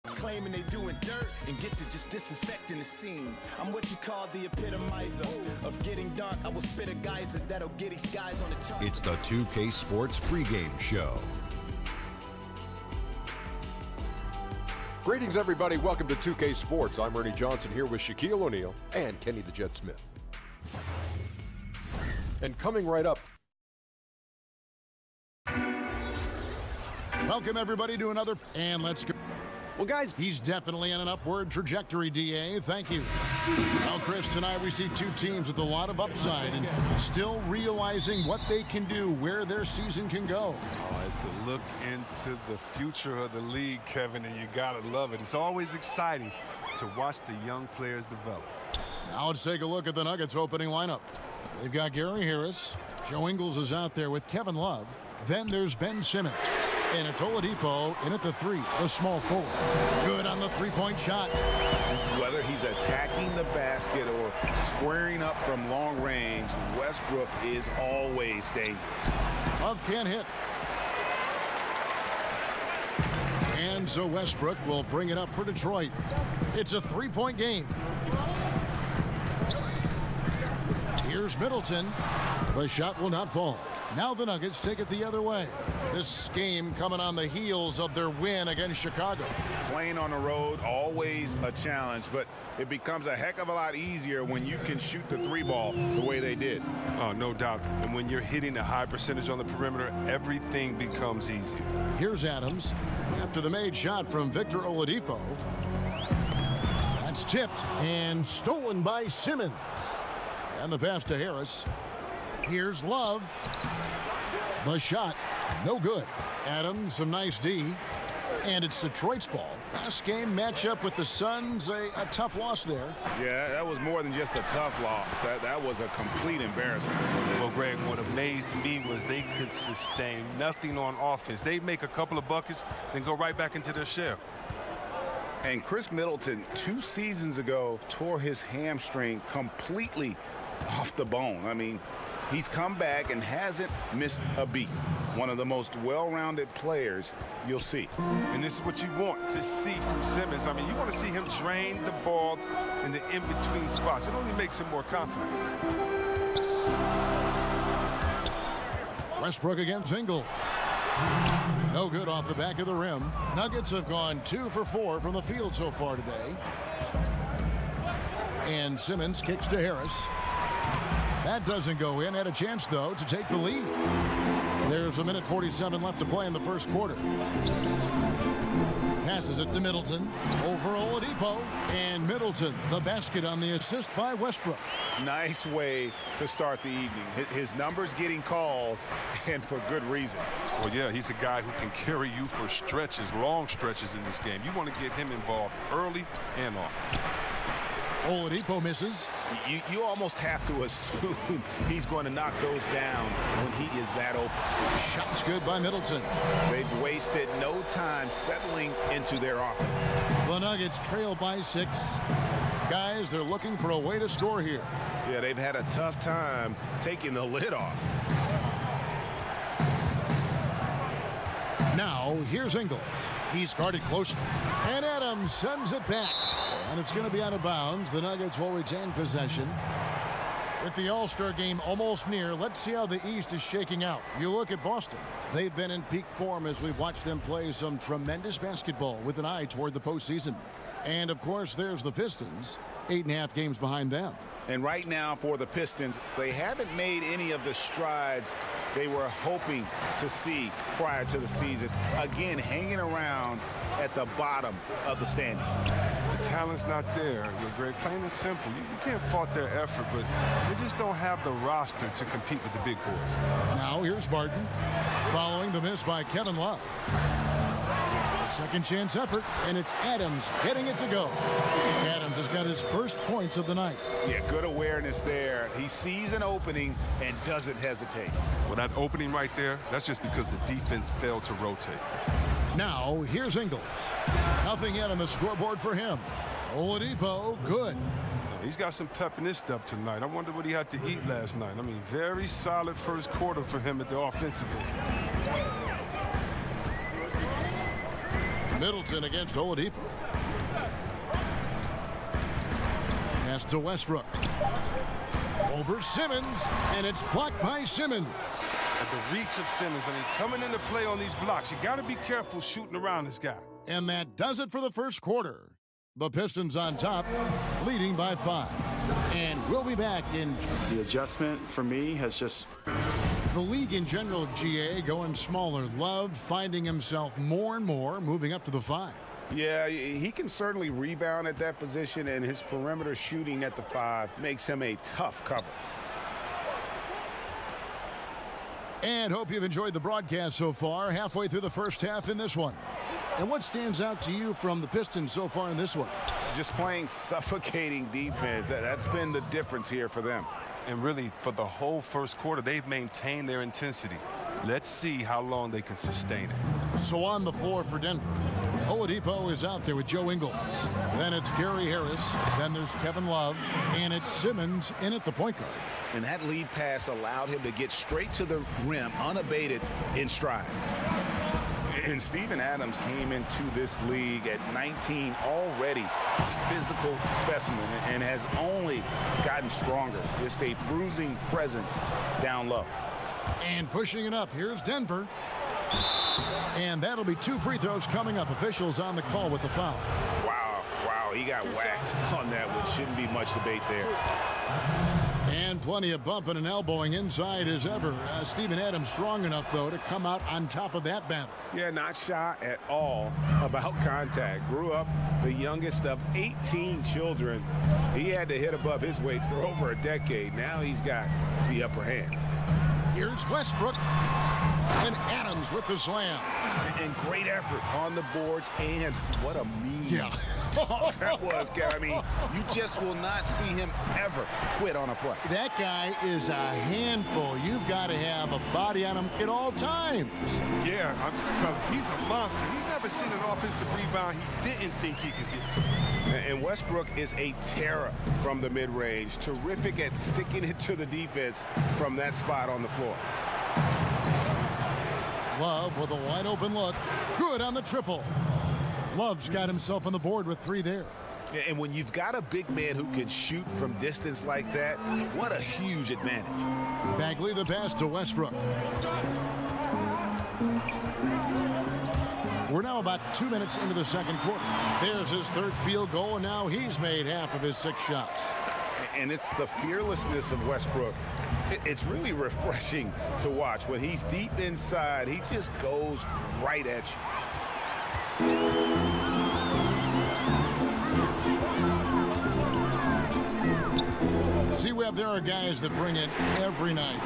Claiming they doing dirt and get to just disinfecting the scene. I'm what you call the epitomizer of getting dark. I will spit a geyser that'll get these guys on the chart. It's the 2K Sports pregame show. Greetings, everybody. Welcome to 2K Sports. I'm Ernie Johnson here with Shaquille O'Neal and Kenny the Jet Smith. And coming right up. Welcome, everybody, to another. And let's go. Well, guys, he's definitely on an upward trajectory, DA. Thank you. Well, Chris, tonight we see two teams with a lot of upside and still realizing what they can do, where their season can go. Oh, it's a look into the future of the league, Kevin, and you got to love it. It's always exciting to watch the young players develop. Now let's take a look at the Nuggets opening lineup. They've got Gary Harris. Joe Ingles is out there with Kevin Love. Then there's Ben Simmons. And it's Oladipo in at the three, the small forward. Good on the three-point shot. Whether he's attacking the basket or squaring up from long range, Westbrook is always dangerous. Love can't hit. And so Westbrook will bring it up for Detroit. It's a three-point game. Here's Middleton. The shot will not fall. Now the Nuggets take it the other way. This game coming on the heels of their win against Chicago. Playing on the road, always a challenge, but it becomes a heck of a lot easier when you can shoot the three ball the way they did. Oh, no doubt. And when you're hitting a high percentage on the perimeter, everything becomes easier. Here's Adams after the made shot from Victor Oladipo. That's tipped and stolen by Simmons. And the pass to Harris. Here's Love. The shot, no good. Adams, some nice D. And it's Detroit's ball. Last game matchup with the Suns, a tough loss there. Yeah, that was more than just a tough loss. That was a complete embarrassment. Well, Greg, what amazed me was they could sustain nothing on offense. They'd make a couple of buckets, then go right back into their shell. And Chris Middleton, 2 seasons ago, tore his hamstring completely off the bone. I mean, he's come back and hasn't missed a beat. One of the most well-rounded players you'll see. And this is what you want to see from Simmons. I mean, you want to see him drain the ball in the in-between spots. It only makes him more confident. Westbrook against Ingles. No good off the back of the rim. Nuggets have gone 2 for 4 from the field so far today. And Simmons kicks to Harris. That doesn't go in. Had a chance, though, to take the lead. There's 1:47 left to play in the first quarter. Passes it to Middleton. Over Oladipo. And Middleton, the basket on the assist by Westbrook. Nice way to start the evening. His numbers getting called, and for good reason. Well, yeah, he's a guy who can carry you for stretches, long stretches in this game. You want to get him involved early and often. Oladipo misses. You almost have to assume he's going to knock those down when he is that open. Shots good by Middleton. They've wasted no time settling into their offense. The Nuggets trail by 6. Guys, they're looking for a way to score here. Yeah, they've had a tough time taking the lid off. Now, here's Ingles. He's guarded closely. And Adams sends it back. And it's going to be out of bounds. The Nuggets will retain possession. With the All-Star game almost near, let's see how the East is shaking out. You look at Boston. They've been in peak form as we've watched them play some tremendous basketball with an eye toward the postseason. And, of course, there's the Pistons. 8.5 games behind them. And right now for the Pistons, they haven't made any of the strides they were hoping to see prior to the season. Again, hanging around at the bottom of the standings. The talent's not there. You're great, plain and simple. You can't fault their effort, but they just don't have the roster to compete with the big boys. Now here's Barton following the miss by Kevin Love. A second chance effort, and it's Adams getting it to go. Adams has got his first points of the night. Yeah, good awareness there. He sees an opening and doesn't hesitate. Well, that opening right there, that's just because the defense failed to rotate. Now, here's Ingles. Nothing yet on the scoreboard for him. Oladipo, good. He's got some pep in his step tonight. I wonder what he had to eat last night. I mean, very solid first quarter for him at the offensive end. Middleton against Oladipo. Pass to Westbrook. Over Simmons, and it's blocked by Simmons. At the reach of Simmons, I mean, coming into play on these blocks, you got to be careful shooting around this guy. And that does it for the first quarter. The Pistons on top, leading by 5. And we'll be back in... The adjustment for me has just... The league in general, GA, going smaller. Love finding himself more and more, moving up to the 5. Yeah, he can certainly rebound at that position, and his perimeter shooting at the 5 makes him a tough cover. And hope you've enjoyed the broadcast so far, halfway through the first half in this one. And what stands out to you from the Pistons so far in this one? Just playing suffocating defense. That's been the difference here for them. And really, for the whole first quarter, they've maintained their intensity. Let's see how long they can sustain it. So on the floor for Denver, Oladipo is out there with Joe Ingles. Then it's Gary Harris. Then there's Kevin Love. And it's Simmons in at the point guard. And that lead pass allowed him to get straight to the rim, unabated in stride. And Steven Adams came into this league at 19, already a physical specimen, and has only gotten stronger. Just a bruising presence down low. And pushing it up, here's Denver. And that'll be 2 free throws coming up. Officials on the call with the foul. Wow, he got whacked on that one. Shouldn't be much debate there. And plenty of bumping and elbowing inside as ever. Steven Adams strong enough, though, to come out on top of that battle. Yeah, not shy at all about contact. Grew up the youngest of 18 children. He had to hit above his weight for over a decade. Now he's got the upper hand. Here's Westbrook. And Adams with the slam. And great effort on the boards, and what a mean Yeah. that was, Kev. I mean, you just will not see him ever quit on a play. That guy is a handful. You've got to have a body on him at all times. Yeah, fellas, he's a monster. He's never seen an offensive rebound he didn't think he could get to. And Westbrook is a terror from the mid-range. Terrific at sticking it to the defense from that spot on the floor. Love with a wide open look. Good on the triple. Love's got himself on the board with 3 there. And when you've got a big man who can shoot from distance like that, what a huge advantage. Bagley the pass to Westbrook. We're now about 2 minutes into the second quarter. There's his 3rd field goal, and now he's made half of his 6 shots. And it's the fearlessness of Westbrook. It's really refreshing to watch. When he's deep inside, he just goes right at you. See, Webb, there are guys that bring it every night.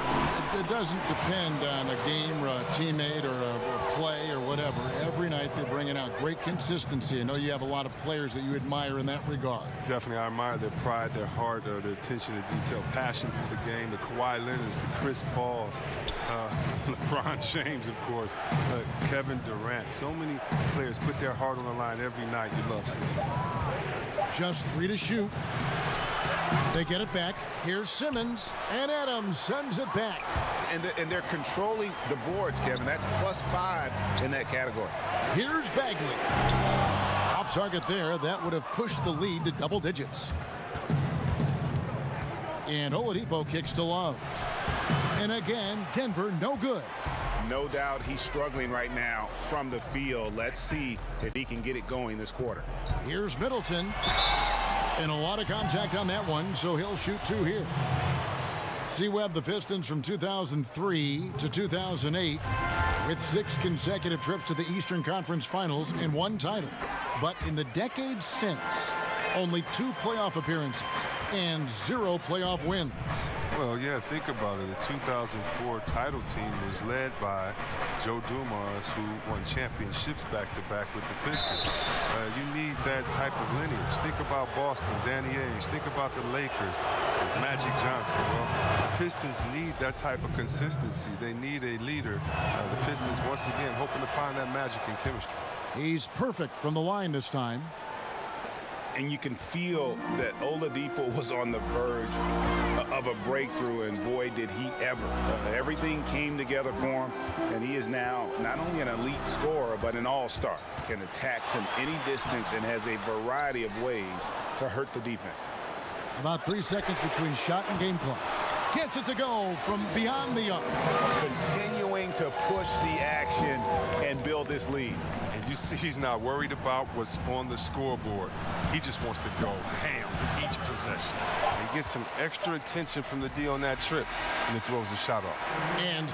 It doesn't depend on a game or a teammate or a play or whatever. Every night they bring it out. Great consistency. I know you have a lot of players that you admire in that regard. Definitely, I admire their pride, their heart, their attention to detail, passion for the game. The Kawhi Leonards, the Chris Pauls, LeBron James, of course, Kevin Durant. So many players put their heart on the line every night. You love seeing it. Just 3 to shoot. They get it back. Here's Simmons, and Adams sends it back. And they're controlling the boards, Kevin. That's +5 in that category. Here's Bagley. Off target there. That would have pushed the lead to double digits. And Oladipo kicks to Love. And again, Denver no good. No doubt he's struggling right now from the field. Let's see if he can get it going this quarter. Here's Middleton. And a lot of contact on that one, so he'll shoot 2 here. C-Webb, the Pistons from 2003 to 2008 with 6 consecutive trips to the Eastern Conference Finals and 1 title. But in the decades since, only 2 playoff appearances and 0 playoff wins. Well, yeah, think about it. The 2004 title team was led by Joe Dumars, who won championships back-to-back with the Pistons. You need that type of lineage. Think about Boston, Danny Ainge. Think about the Lakers, Magic Johnson. Well, the Pistons need that type of consistency. They need a leader. The Pistons, once again, hoping to find that magic in chemistry. He's perfect from the line this time. and you can feel that Oladipo was on the verge of a breakthrough, and boy, did he ever. Everything came together for him, and he is now not only an elite scorer, but an all-star. Can attack from any distance and has a variety of ways to hurt the defense. About 3 seconds between shot and game clock. Gets it to go from beyond the arc. Continuing to push the action and build this lead. And you see he's not worried about what's on the scoreboard. He just wants to go ham each possession. And he gets some extra attention from the D on that trip, and he throws the shot off. And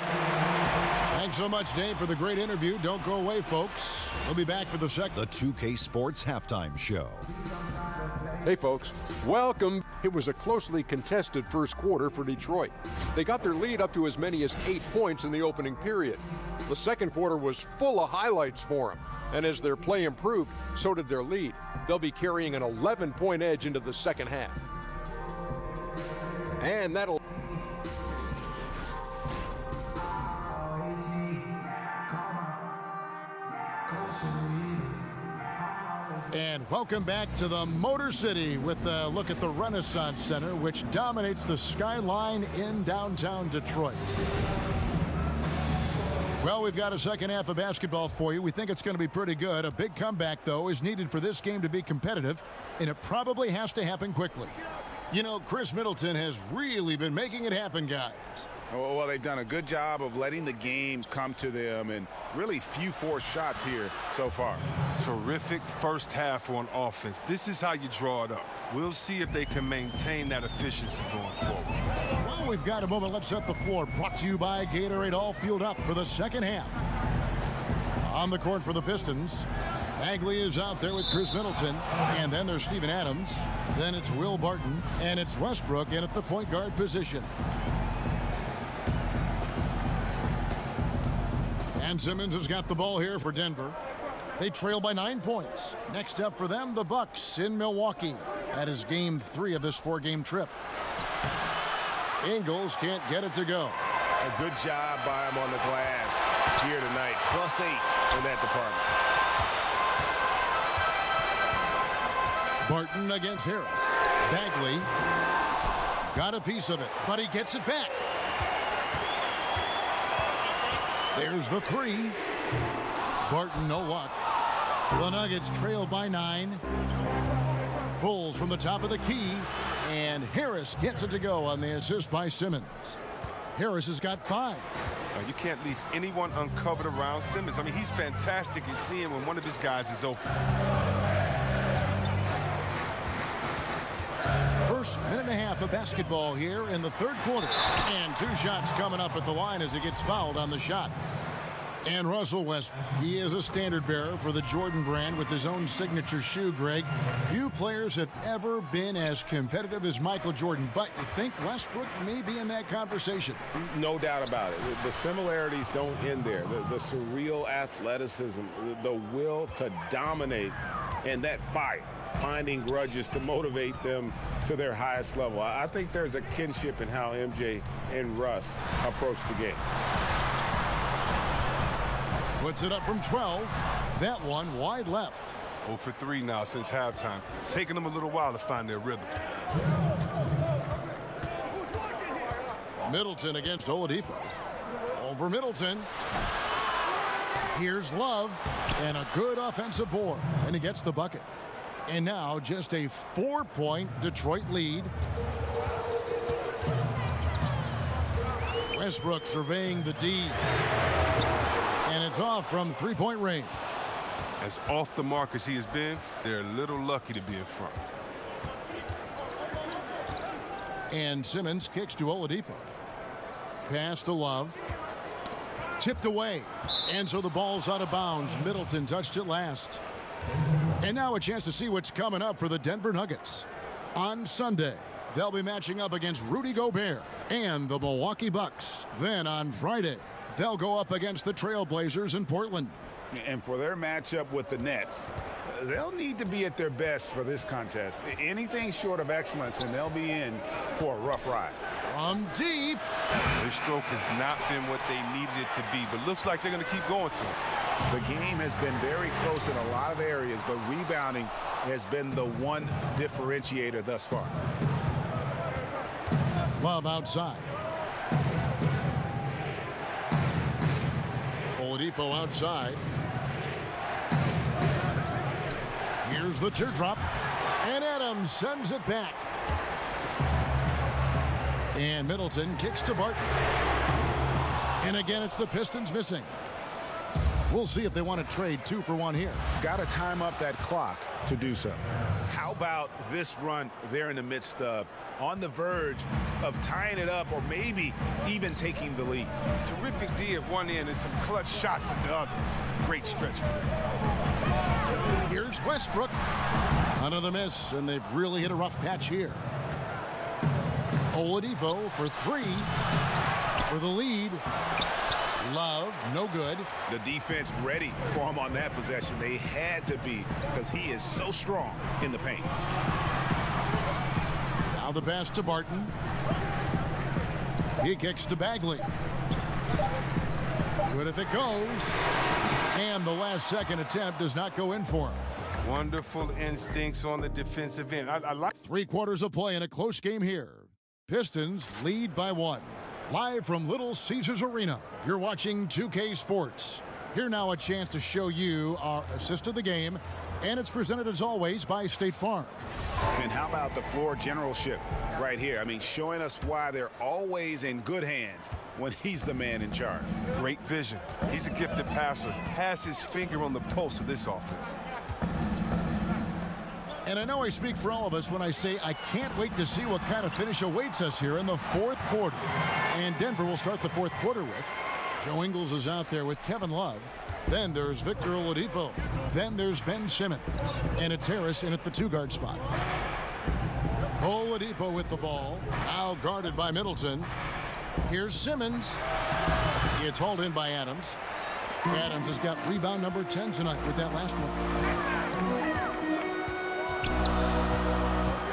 thanks so much, Dave, for the great interview. Don't go away, folks. We'll be back for the second. The 2K Sports Halftime Show. Hey folks, welcome. It was a closely contested first quarter for Detroit. They got their lead up to as many as 8 points in the opening period. The second quarter was full of highlights for them, and as their play improved, so did their lead. They'll be carrying an 11-point edge into the second half. And that'll... And welcome back to the Motor City with a look at the Renaissance Center, which dominates the skyline in downtown Detroit. Well, we've got a second half of basketball for you. We think it's going to be pretty good. A big comeback, though, is needed for this game to be competitive, and it probably has to happen quickly. You know, Chris Middleton has really been making it happen, guys. Well, they've done a good job of letting the game come to them, and really few forced shots here so far. Terrific first half on offense. This is how you draw it up. We'll see if they can maintain that efficiency going forward. Well, we've got a moment. Let's set the floor. Brought to you by Gatorade, all fueled up for the second half. On the court for the Pistons, Bagley is out there with Chris Middleton, and then there's Steven Adams. Then it's Will Barton, and it's Westbrook in at the point guard position. And Simmons has got the ball here for Denver. They trail by 9 points. Next up for them, the Bucks in Milwaukee. That is game 3 of this 4-game trip. Ingles can't get it to go. A good job by him on the glass here tonight. +8 in that department. Barton against Harris. Bagley got a piece of it, but he gets it back. There's the 3. Barton, no luck. The Nuggets trail by 9. Pulls from the top of the key, and Harris gets it to go on the assist by Simmons. Harris has got 5. You can't leave anyone uncovered around Simmons. I mean, he's fantastic at seeing when one of his guys is open. First minute and a half of basketball here in the third quarter. And 2 shots coming up at the line as he gets fouled on the shot. And Russell Westbrook, he is a standard bearer for the Jordan brand with his own signature shoe, Greg. Few players have ever been as competitive as Michael Jordan, but you think Westbrook may be in that conversation? No doubt about it. The similarities don't end there. The surreal athleticism, the will to dominate, and that fight, finding grudges to motivate them to their highest level. I think there's a kinship in how MJ and Russ approach the game. Puts it up from 12. That one wide left. 0 for 3 now since halftime. Taking them a little while to find their rhythm. Middleton against Oladipo. Over Middleton. Here's Love. And a good offensive board. And he gets the bucket. And now just a 4-point Detroit lead. Westbrook surveying the D. And it's off from 3-point range. As off the mark as he has been, they're a little lucky to be in front. And Simmons kicks to Oladipo. Pass to Love. Tipped away. And so the ball's out of bounds. Middleton touched it last. And now a chance to see what's coming up for the Denver Nuggets. On Sunday, they'll be matching up against Rudy Gobert and the Milwaukee Bucks. Then on Friday, they'll go up against the Trailblazers in Portland. And for their matchup with the Nets, they'll need to be at their best for this contest. Anything short of excellence, and they'll be in for a rough ride. From deep. Their stroke has not been what they needed it to be, but looks like they're going to keep going to it. The game has been very close in a lot of areas, but rebounding has been the one differentiator thus far. Love outside. Oladipo outside. Here's the teardrop. And Adams sends it back. And Middleton kicks to Barton. And again, it's the Pistons missing. We'll see if they want to trade 2 for 1 here. Got to time up that clock to do so. How about this run they're in the midst of? On the verge of tying it up or maybe even taking the lead. Terrific D at one end and some clutch shots at the other. Great stretch for them. Here's Westbrook. Another miss, and they've really hit a rough patch here. Oladipo for 3 for the lead. Love, no good. The defense ready for him on that possession. They had to be because he is so strong in the paint. Now the pass to Barton. He kicks to Bagley. Good if it goes. And the last second attempt does not go in for him. Wonderful instincts on the defensive end. I like 3 quarters of play in a close game here. Pistons lead by 1. Live from Little Caesars Arena, you're watching 2K Sports. Here now a chance to show you our assist of the game, and it's presented as always by State Farm. And how about the floor generalship right here? I mean, showing us why they're always in good hands when he's the man in charge. great vision. He's a gifted passer. Has his finger on the pulse of this offense. And I know I speak for all of us when I say I can't wait to see what kind of finish awaits us here in the 4th quarter. And Denver will start the 4th quarter with Joe Ingles is out there with Kevin Love. Then there's Victor Oladipo. Then there's Ben Simmons. And it's Harris in at the 2-guard spot. Oladipo with the ball. Now guarded by Middleton. Here's Simmons. It's hauled in by Adams. Adams has got rebound number 10 tonight with that last one.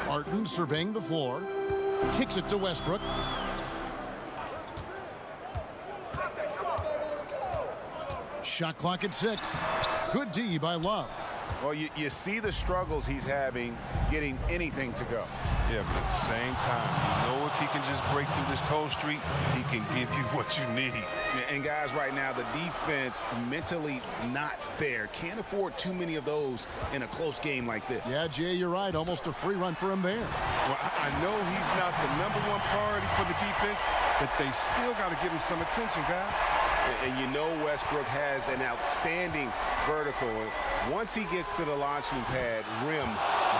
Barton surveying the floor. Kicks it to Westbrook. Shot clock at 6. Good D by Love. Well, you see the struggles he's having getting anything to go. Yeah, but at the same time, you know if he can just break through this cold streak, he can give you what you need. And guys, right now, the defense mentally not there. Can't afford too many of those in a close game like this. Yeah, Jay, you're right. Almost a free run for him there. Well, I know he's not the #1 priority for the defense, but they still got to give him some attention, guys. And you know Westbrook has an outstanding vertical. Once he gets to the launching pad, rim,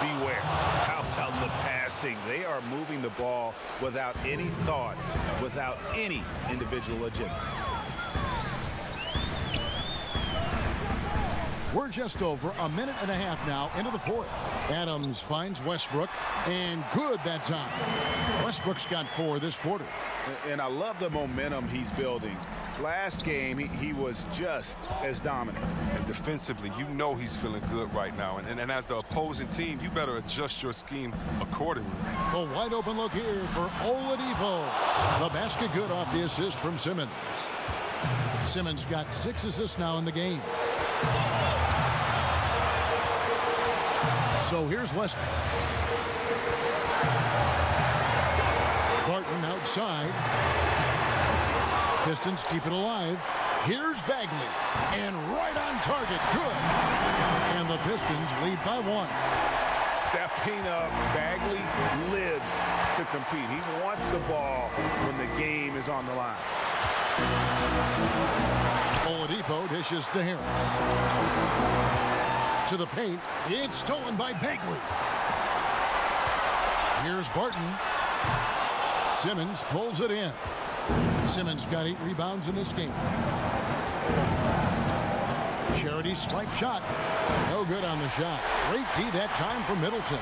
beware. How about the passing? They are moving the ball without any thought, without any individual agenda. We're just over a minute and a half now into the 4th. Adams finds Westbrook, and good that time. Westbrook's got 4 this quarter. And I love the momentum he's building. Last game, he was just as dominant. And defensively, you know he's feeling good right now. And as the opposing team, you better adjust your scheme accordingly. A wide open look here for Oladipo. The basket good off the assist from Simmons. Simmons got 6 assists now in the game. So here's Westbrook. Barton outside. Pistons keep it alive. Here's Bagley. And right on target. Good. And the Pistons lead by 1. Stepping up, Bagley lives to compete. He wants the ball when the game is on the line. Oladipo dishes to Harris. To the paint. It's stolen by Bagley. Here's Barton. Simmons pulls it in. Simmons got 8 rebounds in this game. Charity swipe shot. No good on the shot. Great D that time for Middleton.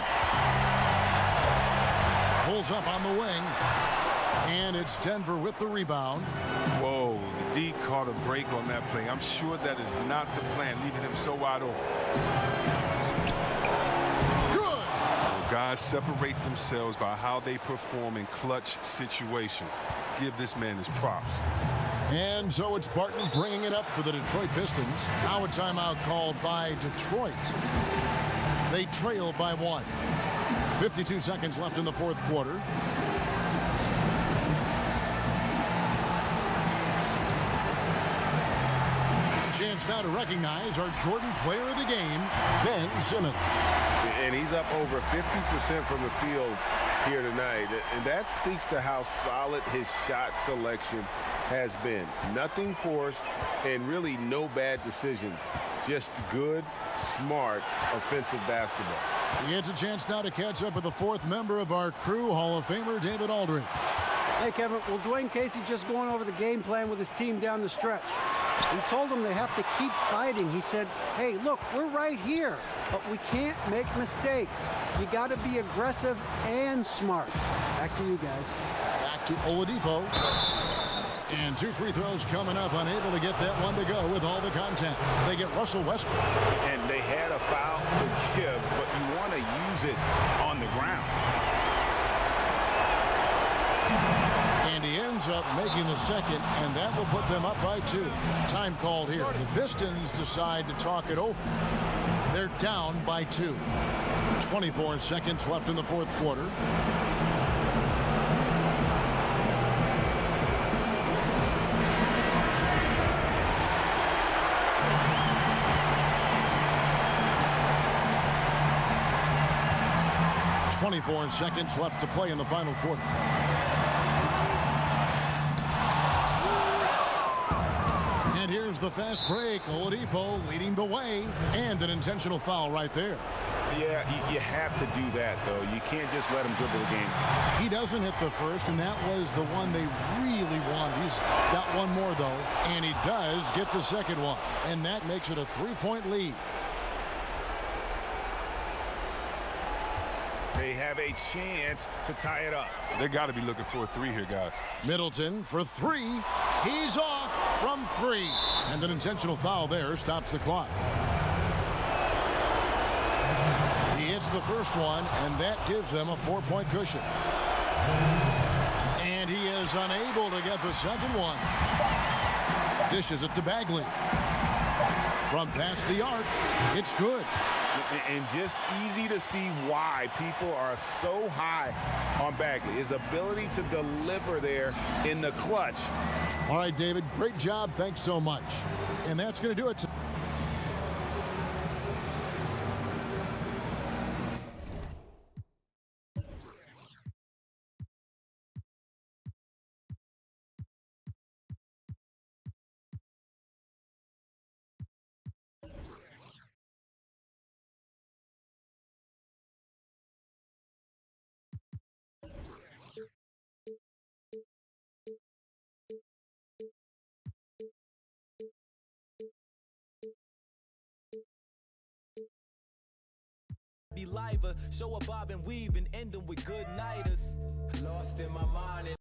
Pulls up on the wing. And it's Denver with the rebound. Whoa, the D caught a break on that play. I'm sure that is not the plan, leaving him so wide open. Guys separate themselves by how they perform in clutch situations. Give this man his props. And so it's Barton bringing it up for the Detroit Pistons. Now a timeout called by Detroit. They trail by 1. 52 seconds left in the fourth quarter. Chance now to recognize our Jordan player of the game, Ben Simmons. And he's up over 50% from the field here tonight. And that speaks to how solid his shot selection has been. Nothing forced and really no bad decisions. Just good, smart, offensive basketball. He gets a chance now to catch up with the fourth member of our crew, Hall of Famer David Aldridge. Hey, Kevin, well, Dwayne Casey just going over the game plan with his team down the stretch. He told them they have to keep fighting. He said, hey, look, we're right here, but we can't make mistakes. You got to be aggressive and smart. Back to you guys. Back to Oladipo. And 2 free throws coming up, unable to get that one to go with all the contact. They get Russell Westbrook. And they had a foul to give, but you want to use it on the ground. And he ends up making the second, and that will put them up by 2. Time called here. The Pistons decide to talk it over. They're down by 2. 24 seconds left in the fourth quarter. .24 seconds left to play in the final quarter. And here's the fast break. Oladipo leading the way, and an intentional foul right there. Yeah, you have to do that, though. You can't just let him dribble the game. He doesn't hit the first, and that was the one they really wanted. He's got one more, though, and he does get the second one. And that makes it a 3-point lead. They have a chance to tie it up. They got to be looking for a 3 here, guys. Middleton for 3. He's off from 3. And an intentional foul there stops the clock. He hits the first one, and that gives them a 4-point cushion. And he is unable to get the second one. Dishes it to Bagley. From past the arc, it's good. And just easy to see why people are so high on Bagley. His ability to deliver there in the clutch. All right, David, great job. Thanks so much. And that's going to do it. Be liver, show a bob and weave and end them with good nighters. Lost in my mind.